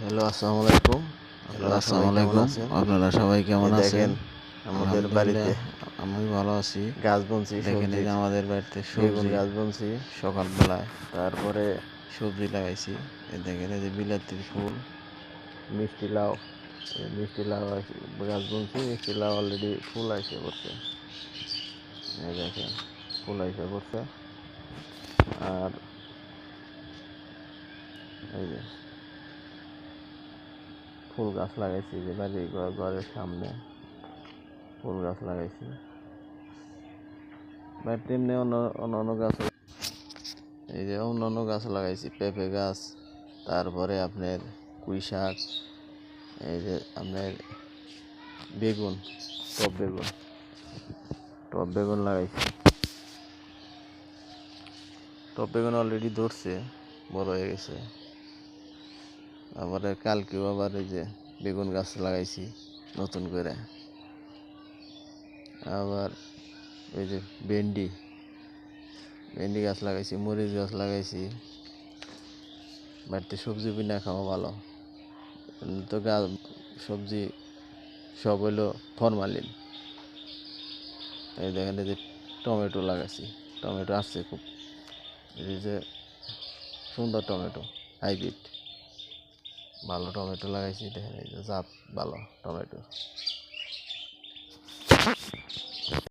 Hello, আসসালামু আলাইকুম। আপনারা সবাই কেমন আছেন? দেখেন আমাদের বাড়িতে আমি ভালো আছি। গাছ বুনছি, দেখেন এই সবজির যে আমাদের বাড়িতে বেগুন সবজি গাছ বুনছি। সকালবেলায় তারপরে সবজি লাগাইছি। এই দেখেন এই যে বিলাতির ফুল, মিষ্টি লাউ, গাছ বুনছি। মিষ্টি লাউ অলরেডি ফুল আইসে পড়ছে। এই দেখেন ফুল আইসে পড়ছে। আর এই যে ফুল গাছ লাগাইছি, যে বাড়ির ঘরের সামনে ফুল গাছ লাগাইছি। বাড়িতে এমনি অন্য গাছ, এই যে অন্যান্য গাছ লাগাইছি, পেঁপে গাছ, তারপরে আপনার পুঁই শাক, এই যে আপনার বেগুন, টব বেগুন লাগাইছি। টব বেগুন অলরেডি ধরছে, বড় হয়ে গেছে। আবার কালকেও আবার এই যে বেগুন গাছ লাগাইছি নতুন করে। আবার এই যে ভেন্ডি গাছ লাগাইছি, মরিচ গাছ লাগাইছি। বাড়িতে সবজি কিনা খাওয়া ভালো, তো গাছ সবজি সব হইলো ফরমালিন। এই দেখেন এই যে টমেটো লাগাইছি, টমেটো আসছে খুব, এই যে সুন্দর টমেটো, হাইব্রিড ভালো টমেটো লাগাইছি। দেখেন এই যে জাত ভালো টমেটো।